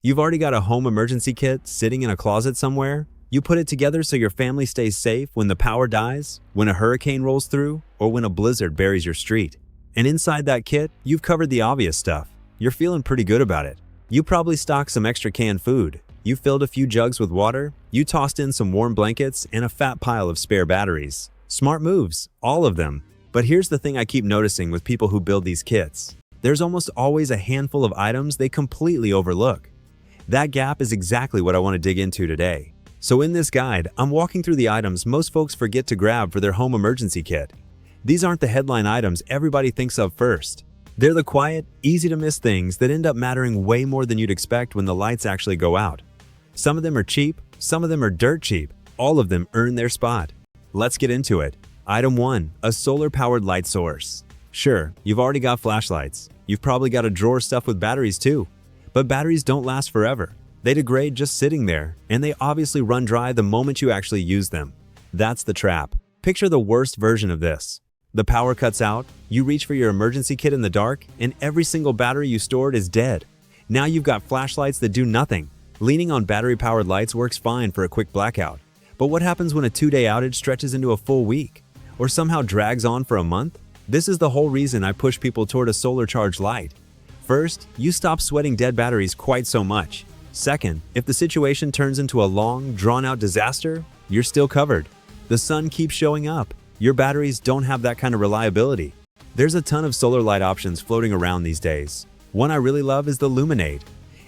You've already got a home emergency kit sitting in a closet somewhere. You put it together so your family stays safe when the power dies, when a hurricane rolls through, or when a blizzard buries your street. And inside that kit, you've covered the obvious stuff. You're feeling pretty good about it. You probably stocked some extra canned food. You filled a few jugs with water. You tossed in some warm blankets and a fat pile of spare batteries. Smart moves, all of them. But here's the thing I keep noticing with people who build these kits. There's almost always a handful of items they completely overlook. That gap is exactly what I want to dig into today. So in this guide, I'm walking through the items most folks forget to grab for their home emergency kit. These aren't the headline items everybody thinks of first. They're the quiet, easy-to-miss things that end up mattering way more than you'd expect when the lights actually go out. Some of them are cheap, some of them are dirt cheap. All of them earn their spot. Let's get into it. Item 1. A solar-powered light source. Sure, you've already got flashlights. You've probably got a drawer stuffed with batteries too. But batteries don't last forever. They degrade just sitting there, and they obviously run dry the moment you actually use them. That's the trap. Picture the worst version of this. The power cuts out, you reach for your emergency kit in the dark, and every single battery you stored is dead. Now you've got flashlights that do nothing. Leaning on battery-powered lights works fine for a quick blackout. But what happens when a 2-day outage stretches into a full week? Or somehow drags on for a month? This is the whole reason I push people toward a solar-charged light. First, you stop sweating dead batteries quite so much. Second, if the situation turns into a long, drawn-out disaster, you're still covered. The sun keeps showing up. Your batteries don't have that kind of reliability. There's a ton of solar light options floating around these days. One I really love is the Luminade.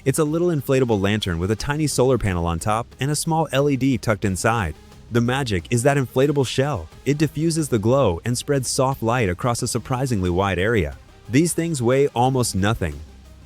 It's a little inflatable lantern with a tiny solar panel on top and a small LED tucked inside. The magic is that inflatable shell. It diffuses the glow and spreads soft light across a surprisingly wide area. These things weigh almost nothing.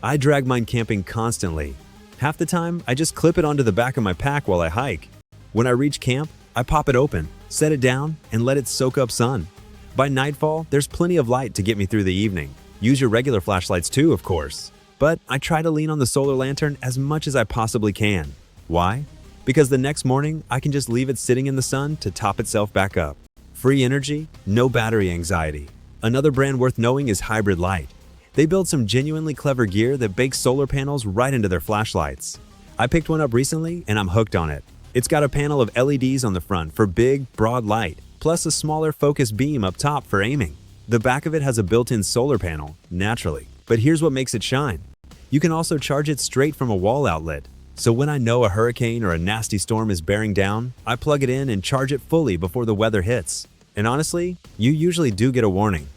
I drag mine camping constantly. Half the time, I just clip it onto the back of my pack while I hike. When I reach camp, I pop it open, set it down, and let it soak up sun. By nightfall, there's plenty of light to get me through the evening. Use your regular flashlights too, of course. But I try to lean on the solar lantern as much as I possibly can. Why? Because the next morning, I can just leave it sitting in the sun to top itself back up. Free energy, no battery anxiety. Another brand worth knowing is Hybrid Light. They build some genuinely clever gear that bakes solar panels right into their flashlights. I picked one up recently and I'm hooked on it. It's got a panel of LEDs on the front for big, broad light, plus a smaller focus beam up top for aiming. The back of it has a built-in solar panel, naturally. But here's what makes it shine. You can also charge it straight from a wall outlet. So when I know a hurricane or a nasty storm is bearing down, I plug it in and charge it fully before the weather hits. And honestly, you usually do get a warning.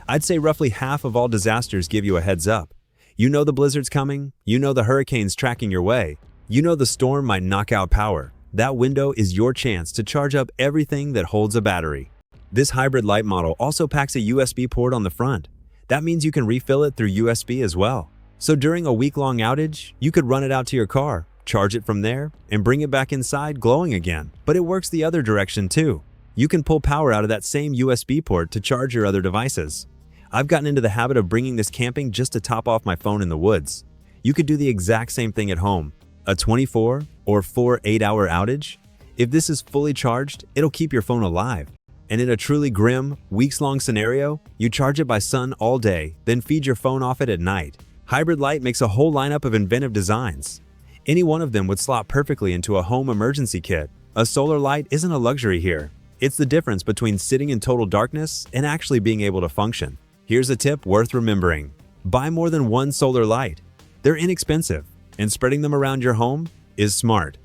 I'd say roughly half of all disasters give you a heads up. You know the blizzard's coming, you know the hurricane's tracking your way, you know the storm might knock out power. That window is your chance to charge up everything that holds a battery. This hybrid light model also packs a USB port on the front. That means you can refill it through USB as well. So during a week-long outage, you could run it out to your car, charge it from there, and bring it back inside glowing again. But it works the other direction too. You can pull power out of that same USB port to charge your other devices. I've gotten into the habit of bringing this camping just to top off my phone in the woods. You could do the exact same thing at home. A 24 or 4 8-hour outage? If this is fully charged, it'll keep your phone alive. And in a truly grim, weeks-long scenario, you charge it by sun all day, then feed your phone off it at night. Hybrid Light makes a whole lineup of inventive designs. Any one of them would slot perfectly into a home emergency kit. A solar light isn't a luxury here. It's the difference between sitting in total darkness and actually being able to function. Here's a tip worth remembering. Buy more than one solar light. They're inexpensive, and spreading them around your home is smart.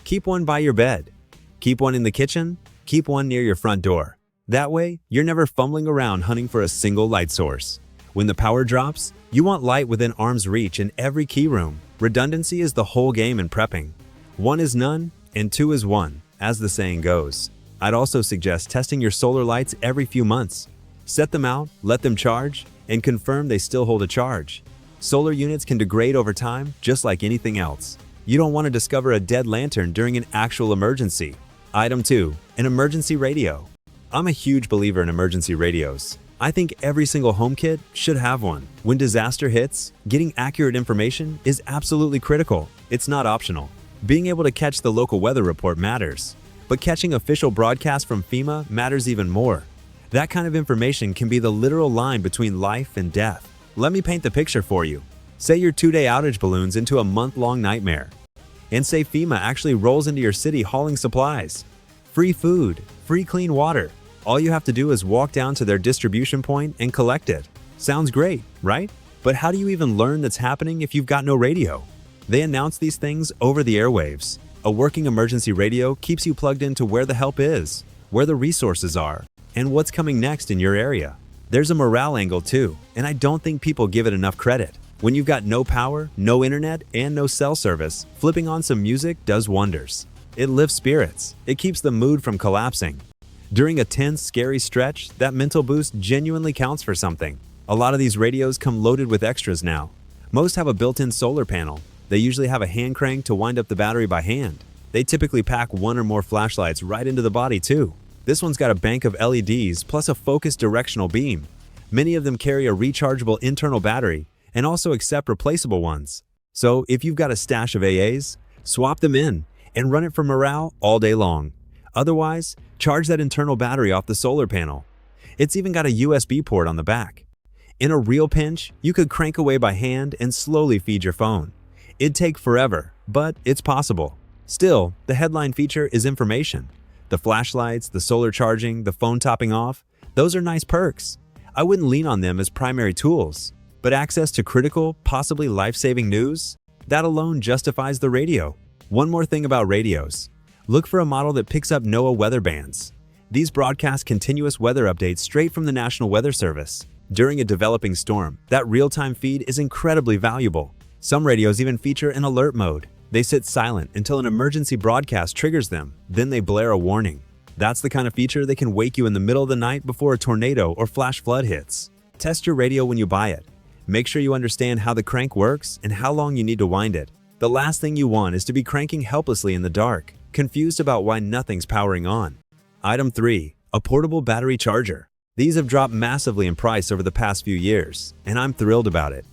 Keep one by your bed. Keep one in the kitchen. Keep one near your front door. That way, you're never fumbling around hunting for a single light source. When the power drops, you want light within arm's reach in every key room. Redundancy is the whole game in prepping. One is none, and two is one, as the saying goes. I'd also suggest testing your solar lights every few months. Set them out, let them charge, and confirm they still hold a charge. Solar units can degrade over time, just like anything else. You don't want to discover a dead lantern during an actual emergency. Item 2. An emergency radio. I'm a huge believer in emergency radios. I think every single home kit should have one. When disaster hits, getting accurate information is absolutely critical. It's not optional. Being able to catch the local weather report matters, but catching official broadcasts from FEMA matters even more. That kind of information can be the literal line between life and death. Let me paint the picture for you. Say your 2-day outage balloons into a month-long nightmare. And say FEMA actually rolls into your city hauling supplies. Free food, free clean water. All you have to do is walk down to their distribution point and collect it. Sounds great, right? But how do you even learn that's happening if you've got no radio? They announce these things over the airwaves. A working emergency radio keeps you plugged into where the help is, where the resources are, and what's coming next in your area. There's a morale angle too, and I don't think people give it enough credit. When you've got no power, no internet, and no cell service, flipping on some music does wonders. It lifts spirits. It keeps the mood from collapsing. During a tense, scary stretch, that mental boost genuinely counts for something. A lot of these radios come loaded with extras now. Most have a built-in solar panel. They usually have a hand crank to wind up the battery by hand. They typically pack one or more flashlights right into the body too. This one's got a bank of LEDs plus a focused directional beam. Many of them carry a rechargeable internal battery and also accept replaceable ones. So if you've got a stash of AAs, swap them in and run it for morale all day long. Otherwise, charge that internal battery off the solar panel. It's even got a USB port on the back. In a real pinch, you could crank away by hand and slowly feed your phone. It'd take forever, but it's possible. Still, the headline feature is information. The flashlights, the solar charging, the phone topping off, those are nice perks. I wouldn't lean on them as primary tools. But access to critical, possibly life-saving news? That alone justifies the radio. One more thing about radios. Look for a model that picks up NOAA weather bands. These broadcast continuous weather updates straight from the National Weather Service. During a developing storm, that real-time feed is incredibly valuable. Some radios even feature an alert mode. They sit silent until an emergency broadcast triggers them, then they blare a warning. That's the kind of feature that can wake you in the middle of the night before a tornado or flash flood hits. Test your radio when you buy it. Make sure you understand how the crank works and how long you need to wind it. The last thing you want is to be cranking helplessly in the dark, confused about why nothing's powering on. Item 3. A portable battery charger. These have dropped massively in price over the past few years, and I'm thrilled about it.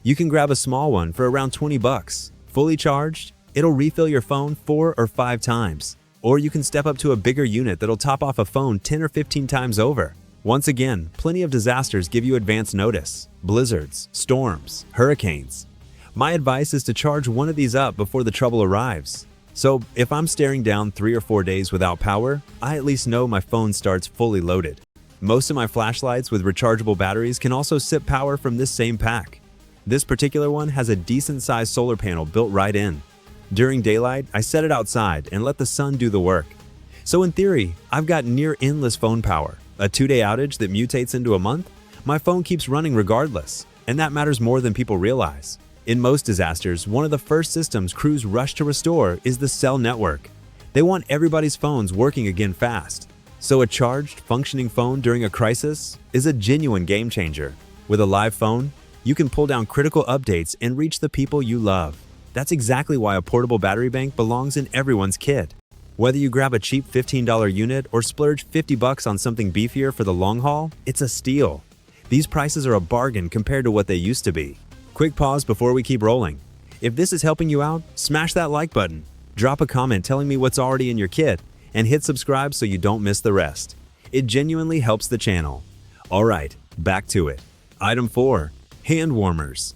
You can grab a small one for around $20. Fully charged, it'll refill your phone 4 or 5 times. Or you can step up to a bigger unit that'll top off a phone 10 or 15 times over. Once again, plenty of disasters give you advance notice. Blizzards, storms, hurricanes. My advice is to charge one of these up before the trouble arrives. So if I'm staring down 3 or 4 days without power, I at least know my phone starts fully loaded. Most of my flashlights with rechargeable batteries can also sip power from this same pack. This particular one has a decent-sized solar panel built right in. During daylight, I set it outside and let the sun do the work. So in theory, I've got near-endless phone power. A 2-day outage that mutates into a month? My phone keeps running regardless, and that matters more than people realize. In most disasters, one of the first systems crews rush to restore is the cell network. They want everybody's phones working again fast. So a charged, functioning phone during a crisis is a genuine game changer. With a live phone, you can pull down critical updates and reach the people you love. That's exactly why a portable battery bank belongs in everyone's kit. Whether you grab a cheap $15 unit or splurge $50 on something beefier for the long haul, it's a steal. These prices are a bargain compared to what they used to be. Quick pause before we keep rolling. If this is helping you out, smash that like button. Drop a comment telling me what's already in your kit, and hit subscribe so you don't miss the rest. It genuinely helps the channel. Alright, back to it. Item 4. Hand warmers.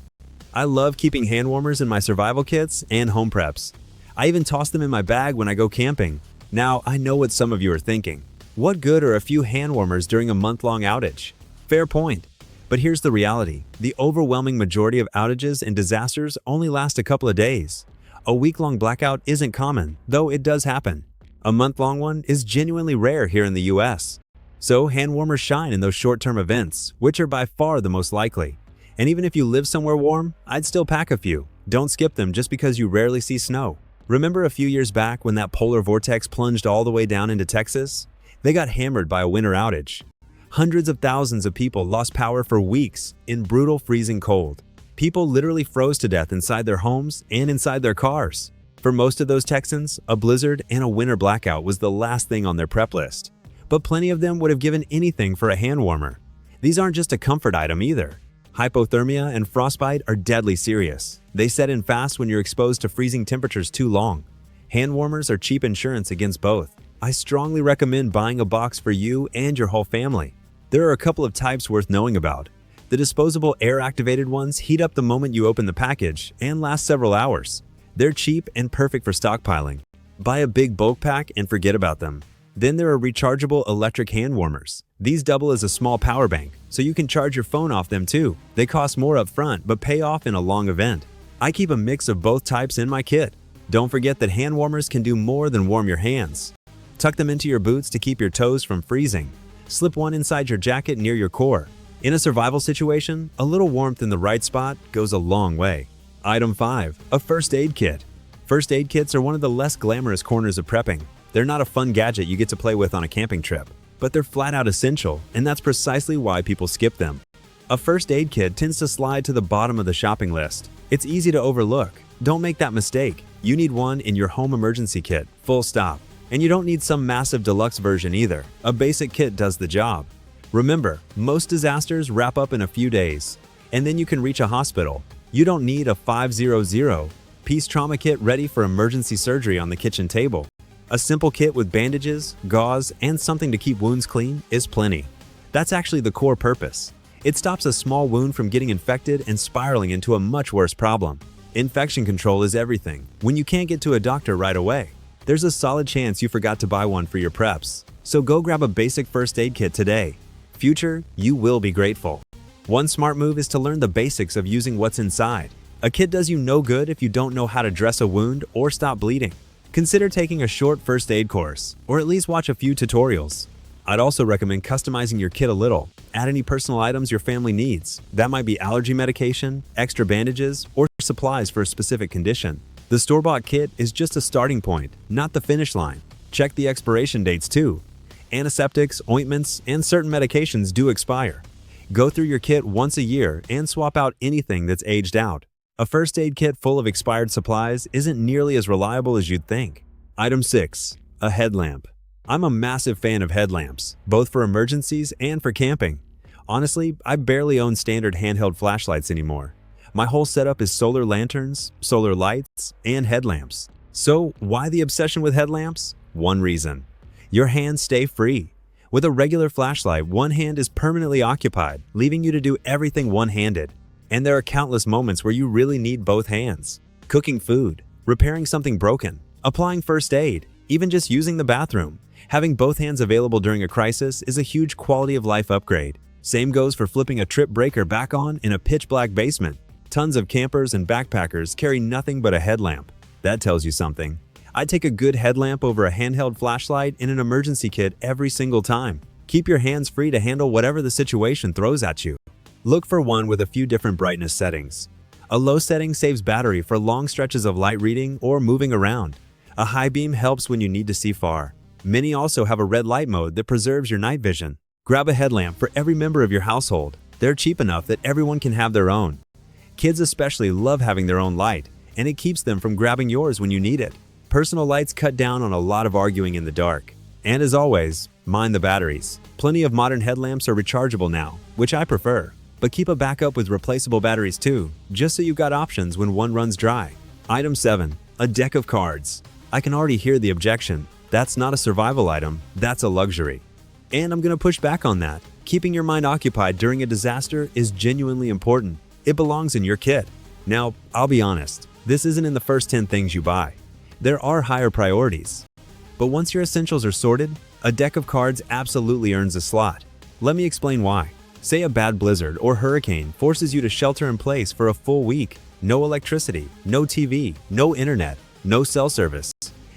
I love keeping hand warmers in my survival kits and home preps. I even toss them in my bag when I go camping. Now, I know what some of you are thinking. What good are a few hand warmers during a month-long outage? Fair point. But here's the reality. The overwhelming majority of outages and disasters only last a couple of days. A week-long blackout isn't common, though it does happen. A month-long one is genuinely rare here in the US. So hand warmers shine in those short-term events, which are by far the most likely. And even if you live somewhere warm, I'd still pack a few. Don't skip them just because you rarely see snow. Remember a few years back when that polar vortex plunged all the way down into Texas? They got hammered by a winter outage. Hundreds of thousands of people lost power for weeks in brutal freezing cold. People literally froze to death inside their homes and inside their cars. For most of those Texans, a blizzard and a winter blackout was the last thing on their prep list. But plenty of them would have given anything for a hand warmer. These aren't just a comfort item either. Hypothermia and frostbite are deadly serious. They set in fast when you're exposed to freezing temperatures too long. Hand warmers are cheap insurance against both. I strongly recommend buying a box for you and your whole family. There are a couple of types worth knowing about. The disposable air-activated ones heat up the moment you open the package and last several hours. They're cheap and perfect for stockpiling. Buy a big bulk pack and forget about them. Then there are rechargeable electric hand warmers. These double as a small power bank, so you can charge your phone off them too. They cost more up front but pay off in a long event. I keep a mix of both types in my kit. Don't forget that hand warmers can do more than warm your hands. Tuck them into your boots to keep your toes from freezing. Slip one inside your jacket near your core. In a survival situation, a little warmth in the right spot goes a long way. Item 5. A first aid kit. First aid kits are one of the less glamorous corners of prepping. They're not a fun gadget you get to play with on a camping trip, but they're flat out essential, and that's precisely why people skip them. A first aid kit tends to slide to the bottom of the shopping list. It's easy to overlook. Don't make that mistake. You need one in your home emergency kit, full stop. And you don't need some massive deluxe version either. A basic kit does the job. Remember, most disasters wrap up in a few days, and then you can reach a hospital. You don't need a 500-piece trauma kit ready for emergency surgery on the kitchen table. A simple kit with bandages, gauze, and something to keep wounds clean is plenty. That's actually the core purpose. It stops a small wound from getting infected and spiraling into a much worse problem. Infection control is everything. When you can't get to a doctor right away, there's a solid chance you forgot to buy one for your preps. So go grab a basic first aid kit today. Future, you will be grateful. One smart move is to learn the basics of using what's inside. A kit does you no good if you don't know how to dress a wound or stop bleeding. Consider taking a short first aid course, or at least watch a few tutorials. I'd also recommend customizing your kit a little. Add any personal items your family needs. That might be allergy medication, extra bandages, or supplies for a specific condition. The store-bought kit is just a starting point, not the finish line. Check the expiration dates too. Antiseptics, ointments, and certain medications do expire. Go through your kit once a year and swap out anything that's aged out. A first aid kit full of expired supplies isn't nearly as reliable as you'd think. Item 6. A headlamp. I'm a massive fan of headlamps, both for emergencies and for camping. Honestly, I barely own standard handheld flashlights anymore. My whole setup is solar lanterns, solar lights, and headlamps. So why the obsession with headlamps? One reason. Your hands stay free. With a regular flashlight, one hand is permanently occupied, leaving you to do everything one-handed. And there are countless moments where you really need both hands. Cooking food, repairing something broken, applying first aid, even just using the bathroom. Having both hands available during a crisis is a huge quality of life upgrade. Same goes for flipping a trip breaker back on in a pitch-black basement. Tons of campers and backpackers carry nothing but a headlamp. That tells you something. I take a good headlamp over a handheld flashlight in an emergency kit every single time. Keep your hands free to handle whatever the situation throws at you. Look for one with a few different brightness settings. A low setting saves battery for long stretches of light reading or moving around. A high beam helps when you need to see far. Many also have a red light mode that preserves your night vision. Grab a headlamp for every member of your household. They're cheap enough that everyone can have their own. Kids especially love having their own light, and it keeps them from grabbing yours when you need it. Personal lights cut down on a lot of arguing in the dark. And as always, mind the batteries. Plenty of modern headlamps are rechargeable now, which I prefer. But keep a backup with replaceable batteries too, just so you've got options when one runs dry. Item 7. A deck of cards. I can already hear the objection. That's not a survival item, that's a luxury. And I'm gonna push back on that. Keeping your mind occupied during a disaster is genuinely important. It belongs in your kit. Now, I'll be honest, this isn't in the first 10 things you buy. There are higher priorities. But once your essentials are sorted, a deck of cards absolutely earns a slot. Let me explain why. Say a bad blizzard or hurricane forces you to shelter in place for a full week. No electricity, no TV, no internet, no cell service.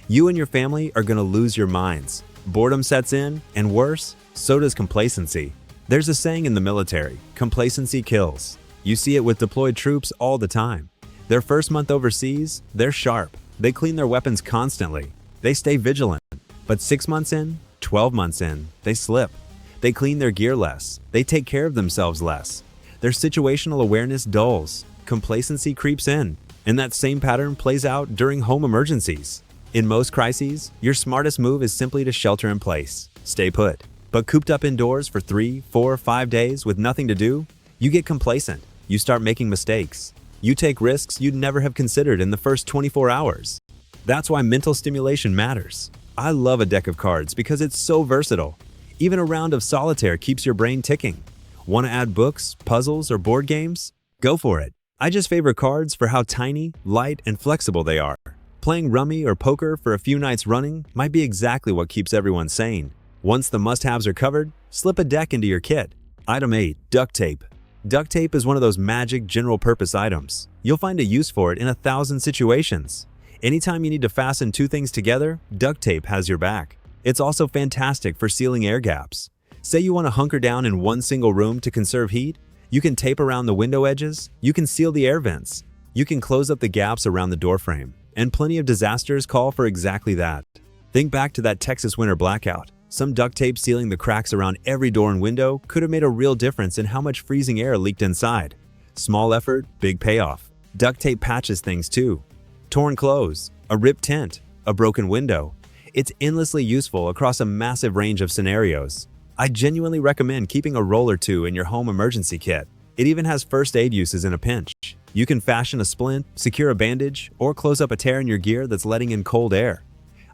You and your family are gonna lose your minds. Boredom sets in, and worse, so does complacency. There's a saying in the military, complacency kills. You see it with deployed troops all the time. Their first month overseas, they're sharp. They clean their weapons constantly. They stay vigilant. But 6 months in, 12 months in, they slip. They clean their gear less. They take care of themselves less. Their situational awareness dulls. Complacency creeps in. And that same pattern plays out during home emergencies. In most crises, your smartest move is simply to shelter in place. Stay put. But cooped up indoors for 3, 4, 5 days with nothing to do, you get complacent. You start making mistakes. You take risks you'd never have considered in the first 24 hours. That's why mental stimulation matters. I love a deck of cards because it's so versatile. Even a round of solitaire keeps your brain ticking. Want to add books, puzzles, or board games? Go for it. I just favor cards for how tiny, light, and flexible they are. Playing rummy or poker for a few nights running might be exactly what keeps everyone sane. Once the must-haves are covered, slip a deck into your kit. Item 8. Duct tape. Duct tape is one of those magic general-purpose items. You'll find a use for it in 1,000 situations. Anytime you need to fasten two things together, duct tape has your back. It's also fantastic for sealing air gaps. Say you want to hunker down in one single room to conserve heat, you can tape around the window edges, you can seal the air vents, you can close up the gaps around the door frame, and plenty of disasters call for exactly that. Think back to that Texas winter blackout. Some duct tape sealing the cracks around every door and window could have made a real difference in how much freezing air leaked inside. Small effort, big payoff. Duct tape patches things too. Torn clothes, a ripped tent, a broken window. It's endlessly useful across a massive range of scenarios. I genuinely recommend keeping a roll or two in your home emergency kit. It even has first aid uses in a pinch. You can fashion a splint, secure a bandage, or close up a tear in your gear that's letting in cold air.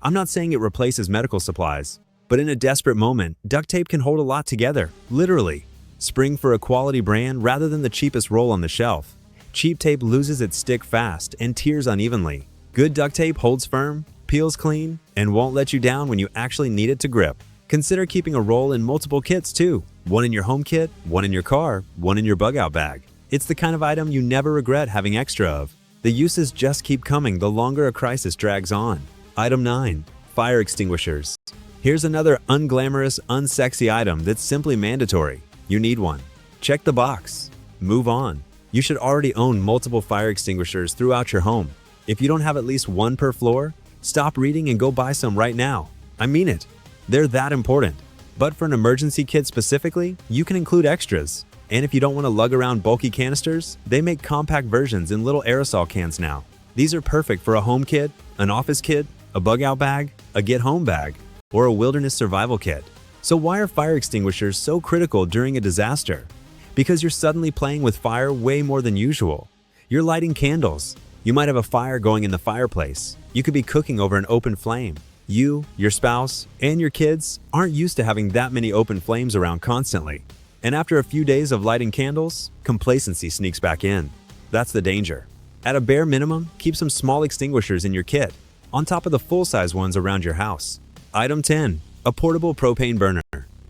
I'm not saying it replaces medical supplies, but in a desperate moment, duct tape can hold a lot together, literally. Spring for a quality brand rather than the cheapest roll on the shelf. Cheap tape loses its stick fast and tears unevenly. Good duct tape holds firm, peels clean, and won't let you down when you actually need it to grip. Consider keeping a roll in multiple kits too. One in your home kit, one in your car, one in your bug-out bag. It's the kind of item you never regret having extra of. The uses just keep coming the longer a crisis drags on. Item 9. Fire extinguishers. Here's another unglamorous, unsexy item that's simply mandatory. You need one. Check the box. Move on. You should already own multiple fire extinguishers throughout your home. If you don't have at least one per floor, stop reading and go buy some right now. I mean it. They're that important. But for an emergency kit specifically, you can include extras. And if you don't want to lug around bulky canisters, they make compact versions in little aerosol cans now. These are perfect for a home kit, an office kit, a bug-out bag, a get-home bag, or a wilderness survival kit. So why are fire extinguishers so critical during a disaster? Because you're suddenly playing with fire way more than usual. You're lighting candles. You might have a fire going in the fireplace. You could be cooking over an open flame. You, your spouse, and your kids aren't used to having that many open flames around constantly. And after a few days of lighting candles, complacency sneaks back in. That's the danger. At a bare minimum, keep some small extinguishers in your kit, on top of the full-size ones around your house. Item 10. A portable propane burner.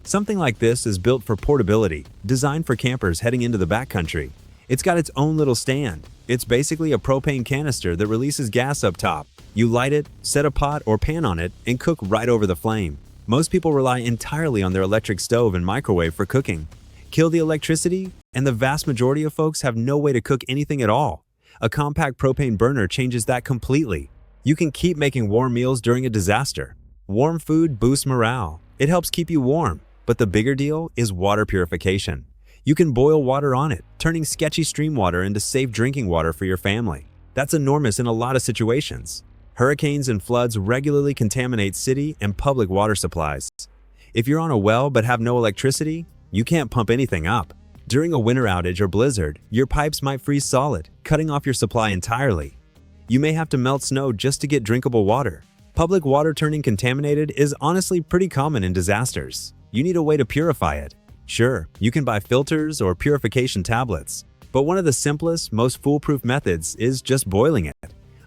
Something like this is built for portability, designed for campers heading into the backcountry. It's got its own little stand. It's basically a propane canister that releases gas up top. You light it, set a pot or pan on it, and cook right over the flame. Most people rely entirely on their electric stove and microwave for cooking. Kill the electricity, and the vast majority of folks have no way to cook anything at all. A compact propane burner changes that completely. You can keep making warm meals during a disaster. Warm food boosts morale. It helps keep you warm. But the bigger deal is water purification. You can boil water on it, turning sketchy stream water into safe drinking water for your family. That's enormous in a lot of situations. Hurricanes and floods regularly contaminate city and public water supplies. If you're on a well but have no electricity, you can't pump anything up. During a winter outage or blizzard, your pipes might freeze solid, cutting off your supply entirely. You may have to melt snow just to get drinkable water. Public water turning contaminated is honestly pretty common in disasters. You need a way to purify it. Sure, you can buy filters or purification tablets, but one of the simplest, most foolproof methods is just boiling it.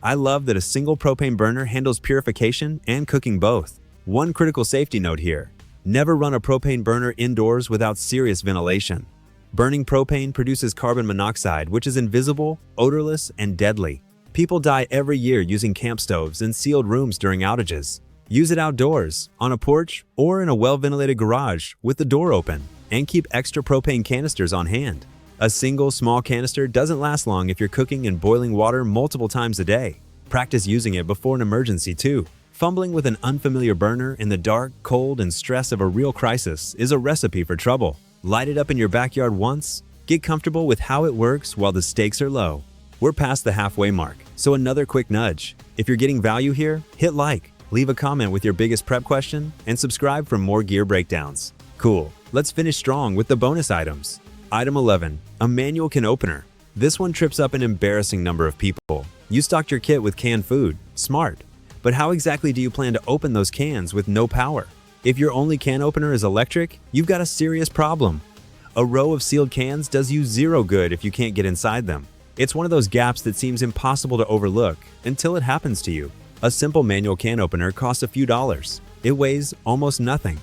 I love that a single propane burner handles purification and cooking both. One critical safety note here: never run a propane burner indoors without serious ventilation. Burning propane produces carbon monoxide, which is invisible, odorless, and deadly. People die every year using camp stoves in sealed rooms during outages. Use it outdoors, on a porch, or in a well-ventilated garage with the door open, and keep extra propane canisters on hand. A single small canister doesn't last long if you're cooking and boiling water multiple times a day. Practice using it before an emergency too. Fumbling with an unfamiliar burner in the dark, cold, and stress of a real crisis is a recipe for trouble. Light it up in your backyard once, get comfortable with how it works while the stakes are low. We're past the halfway mark, so another quick nudge. If you're getting value here, hit like, leave a comment with your biggest prep question, and subscribe for more gear breakdowns. Cool, let's finish strong with the bonus items. Item 11, a manual can opener. This one trips up an embarrassing number of people. You stocked your kit with canned food, smart. But how exactly do you plan to open those cans with no power? If your only can opener is electric, you've got a serious problem. A row of sealed cans does you zero good if you can't get inside them. It's one of those gaps that seems impossible to overlook until it happens to you. A simple manual can opener costs a few dollars. It weighs almost nothing.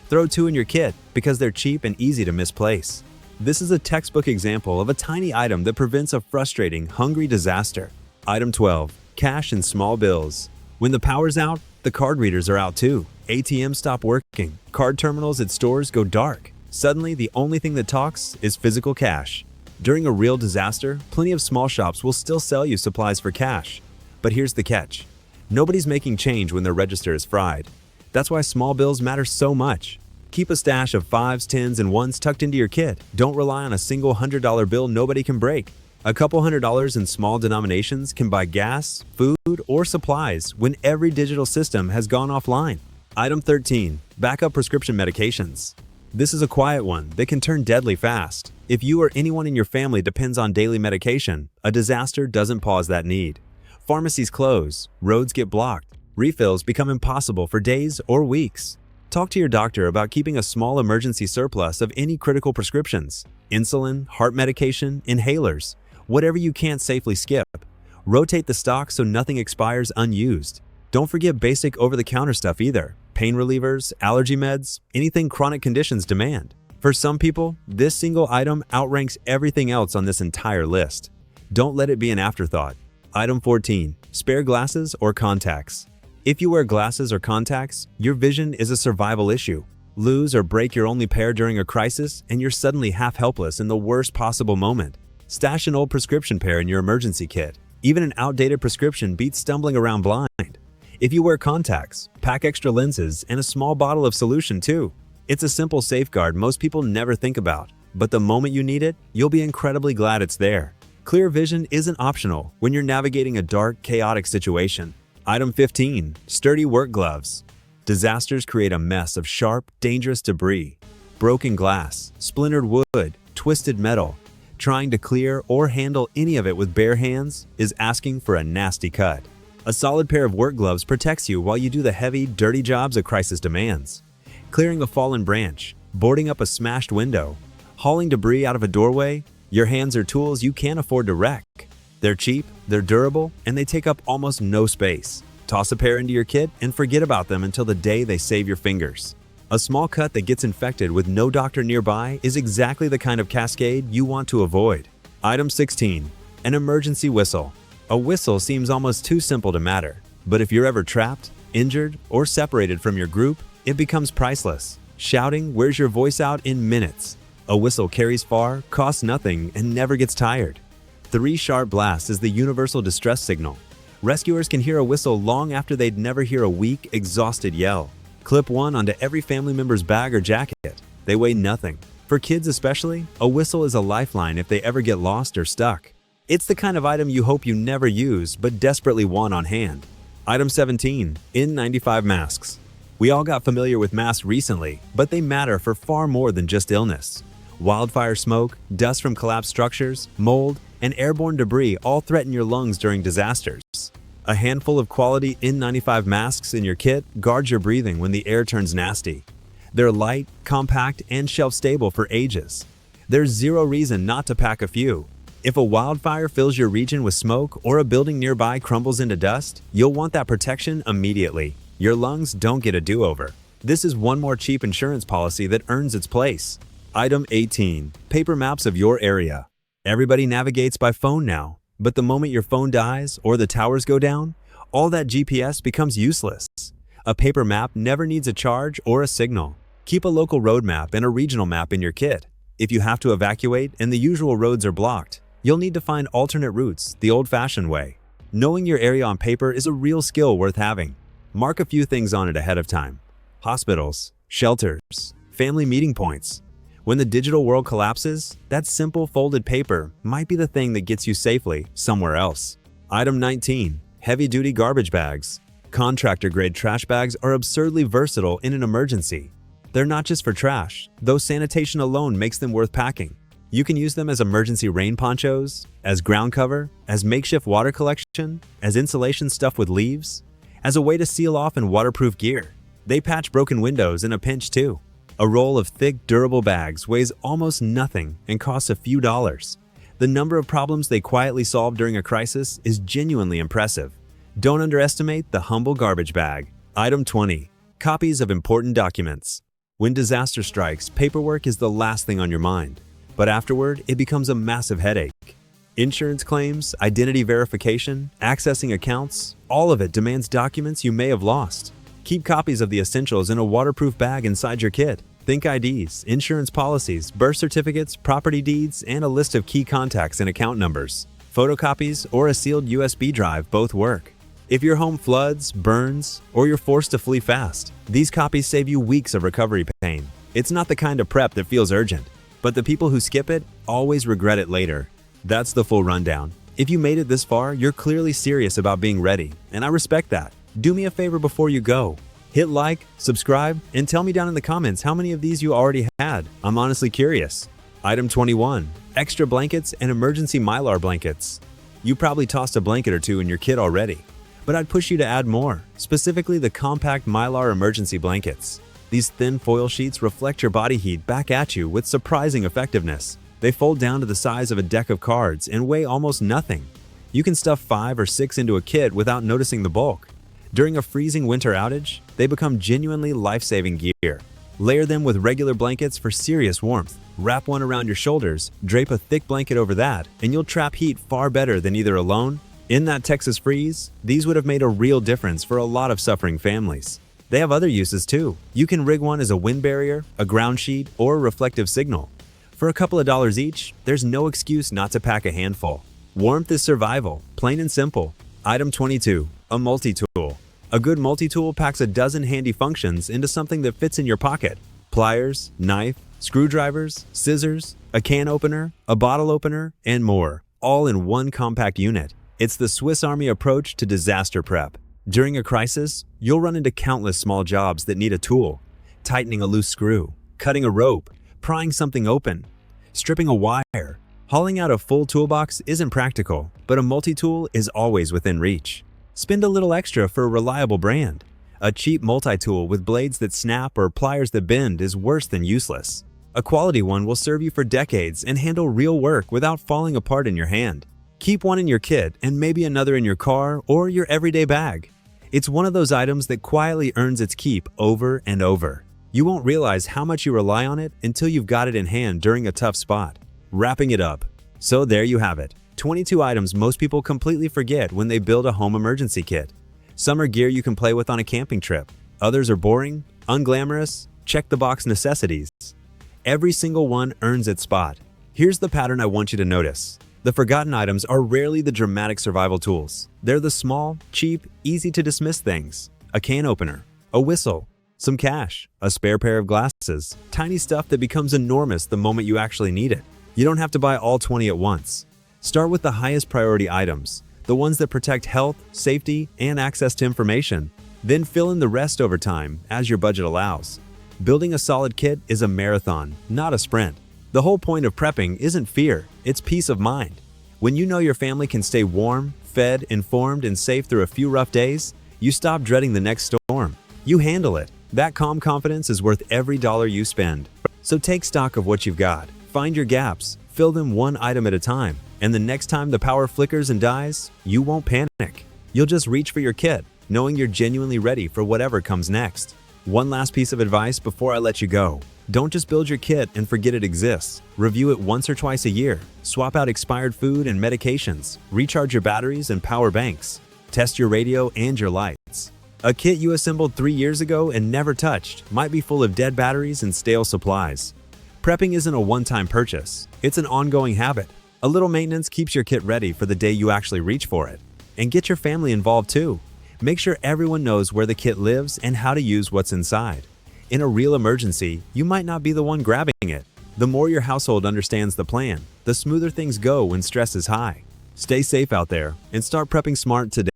Throw 2 in your kit because they're cheap and easy to misplace. This is a textbook example of a tiny item that prevents a frustrating, hungry disaster. Item 12. Cash and small bills. When the power's out, the card readers are out too. ATMs stop working. Card terminals at stores go dark. Suddenly, the only thing that talks is physical cash. During a real disaster, plenty of small shops will still sell you supplies for cash. But here's the catch. Nobody's making change when their register is fried. That's why small bills matter so much. Keep a stash of 5s, 10s, and 1s tucked into your kit. Don't rely on a single $100 bill nobody can break. A couple $100s in small denominations can buy gas, food, or supplies when every digital system has gone offline. Item 13. Backup prescription medications. This is a quiet one that can turn deadly fast. If you or anyone in your family depends on daily medication, a disaster doesn't pause that need. Pharmacies close, roads get blocked, refills become impossible for days or weeks. Talk to your doctor about keeping a small emergency surplus of any critical prescriptions. Insulin, heart medication, inhalers, whatever you can't safely skip. Rotate the stock so nothing expires unused. Don't forget basic over-the-counter stuff either. Pain relievers, allergy meds, anything chronic conditions demand. For some people, this single item outranks everything else on this entire list. Don't let it be an afterthought. Item 14. Spare glasses or contacts. If you wear glasses or contacts, your vision is a survival issue. Lose or break your only pair during a crisis, and you're suddenly half helpless in the worst possible moment. Stash an old prescription pair in your emergency kit. Even an outdated prescription beats stumbling around blind. If you wear contacts, pack extra lenses and a small bottle of solution too. It's a simple safeguard most people never think about, but the moment you need it, you'll be incredibly glad it's there. Clear vision isn't optional when you're navigating a dark, chaotic situation. Item 15. Sturdy work gloves. Disasters create a mess of sharp, dangerous debris. Broken glass, splintered wood, twisted metal. Trying to clear or handle any of it with bare hands is asking for a nasty cut. A solid pair of work gloves protects you while you do the heavy, dirty jobs a crisis demands. Clearing a fallen branch, boarding up a smashed window, hauling debris out of a doorway, your hands are tools you can't afford to wreck. They're cheap, they're durable, and they take up almost no space. Toss a pair into your kit and forget about them until the day they save your fingers. A small cut that gets infected with no doctor nearby is exactly the kind of cascade you want to avoid. Item 16. An emergency whistle. A whistle seems almost too simple to matter, but if you're ever trapped, injured, or separated from your group, it becomes priceless. Shouting wears your voice out in minutes. A whistle carries far, costs nothing, and never gets tired. 3 sharp blasts is the universal distress signal. Rescuers can hear a whistle long after they'd never hear a weak, exhausted yell. Clip one onto every family member's bag or jacket. They weigh nothing. For kids especially, a whistle is a lifeline if they ever get lost or stuck. It's the kind of item you hope you never use but desperately want on hand. Item 17. N95 masks. We all got familiar with masks recently, but they matter for far more than just illness. Wildfire smoke, dust from collapsed structures, mold, and airborne debris all threaten your lungs during disasters. A handful of quality N95 masks in your kit guards your breathing when the air turns nasty. They're light, compact, and shelf-stable for ages. There's zero reason not to pack a few. If a wildfire fills your region with smoke or a building nearby crumbles into dust, you'll want that protection immediately. Your lungs don't get a do-over. This is one more cheap insurance policy that earns its place. Item 18. Paper maps of your area. Everybody navigates by phone now, but the moment your phone dies or the towers go down, all that GPS becomes useless. A paper map never needs a charge or a signal. Keep a local road map and a regional map in your kit. If you have to evacuate and the usual roads are blocked, you'll need to find alternate routes the old-fashioned way. Knowing your area on paper is a real skill worth having. Mark a few things on it ahead of time. Hospitals, shelters, family meeting points. When the digital world collapses, that simple folded paper might be the thing that gets you safely somewhere else. Item 19. Heavy-duty garbage bags. Contractor-grade trash bags are absurdly versatile in an emergency. They're not just for trash, though sanitation alone makes them worth packing. You can use them as emergency rain ponchos, as ground cover, as makeshift water collection, as insulation stuffed with leaves, as a way to seal off and waterproof gear. They patch broken windows in a pinch too. A roll of thick, durable bags weighs almost nothing and costs a few dollars. The number of problems they quietly solve during a crisis is genuinely impressive. Don't underestimate the humble garbage bag. Item 20. Copies of important documents. When disaster strikes, paperwork is the last thing on your mind. But afterward, it becomes a massive headache. Insurance claims, identity verification, accessing accounts, all of it demands documents you may have lost. Keep copies of the essentials in a waterproof bag inside your kit. Think IDs, insurance policies, birth certificates, property deeds, and a list of key contacts and account numbers. Photocopies or a sealed USB drive both work. If your home floods, burns, or you're forced to flee fast, these copies save you weeks of recovery pain. It's not the kind of prep that feels urgent, but the people who skip it always regret it later. That's the full rundown. If you made it this far, you're clearly serious about being ready, and I respect that. Do me a favor before you go. Hit like, subscribe, and tell me down in the comments how many of these you already had. I'm honestly curious. Item 21. Extra blankets and emergency Mylar blankets. You probably tossed a blanket or two in your kit already, but I'd push you to add more, specifically the compact Mylar emergency blankets. These thin foil sheets reflect your body heat back at you with surprising effectiveness. They fold down to the size of a deck of cards and weigh almost nothing. You can stuff 5 or 6 into a kit without noticing the bulk. During a freezing winter outage, they become genuinely life-saving gear. Layer them with regular blankets for serious warmth. Wrap one around your shoulders, drape a thick blanket over that, and you'll trap heat far better than either alone. In that Texas freeze, these would have made a real difference for a lot of suffering families. They have other uses too. You can rig one as a wind barrier, a ground sheet, or a reflective signal. For a couple of dollars each, there's no excuse not to pack a handful. Warmth is survival, plain and simple. Item 22. A multi-tool. A good multi-tool packs a dozen handy functions into something that fits in your pocket. Pliers, knife, screwdrivers, scissors, a can opener, a bottle opener, and more, all in one compact unit. It's the Swiss Army approach to disaster prep. During a crisis, you'll run into countless small jobs that need a tool. Tightening a loose screw, cutting a rope, prying something open, stripping a wire. Hauling out a full toolbox isn't practical, but a multi-tool is always within reach. Spend a little extra for a reliable brand. A cheap multi-tool with blades that snap or pliers that bend is worse than useless. A quality one will serve you for decades and handle real work without falling apart in your hand. Keep one in your kit and maybe another in your car or your everyday bag. It's one of those items that quietly earns its keep over and over. You won't realize how much you rely on it until you've got it in hand during a tough spot. Wrapping it up. So there you have it. 22 items most people completely forget when they build a home emergency kit. Some are gear you can play with on a camping trip. Others are boring, unglamorous, check-the-box necessities. Every single one earns its spot. Here's the pattern I want you to notice. The forgotten items are rarely the dramatic survival tools. They're the small, cheap, easy-to-dismiss things. A can opener, a whistle, some cash, a spare pair of glasses, tiny stuff that becomes enormous the moment you actually need it. You don't have to buy all 20 at once. Start with the highest priority items, the ones that protect health, safety, and access to information. Then fill in the rest over time as your budget allows. Building a solid kit is a marathon, not a sprint. The whole point of prepping isn't fear, it's peace of mind. When you know your family can stay warm, fed, informed, and safe through a few rough days, you stop dreading the next storm. You handle it. That calm confidence is worth every dollar you spend. So take stock of what you've got. Find your gaps, fill them one item at a time, and the next time the power flickers and dies, you won't panic. You'll just reach for your kit, knowing you're genuinely ready for whatever comes next. One last piece of advice before I let you go. Don't just build your kit and forget it exists. Review it once or twice a year. Swap out expired food and medications. Recharge your batteries and power banks. Test your radio and your lights. A kit you assembled 3 years ago and never touched might be full of dead batteries and stale supplies. Prepping isn't a one-time purchase. It's an ongoing habit. A little maintenance keeps your kit ready for the day you actually reach for it. And get your family involved too. Make sure everyone knows where the kit lives and how to use what's inside. In a real emergency, you might not be the one grabbing it. The more your household understands the plan, the smoother things go when stress is high. Stay safe out there and start prepping smart today.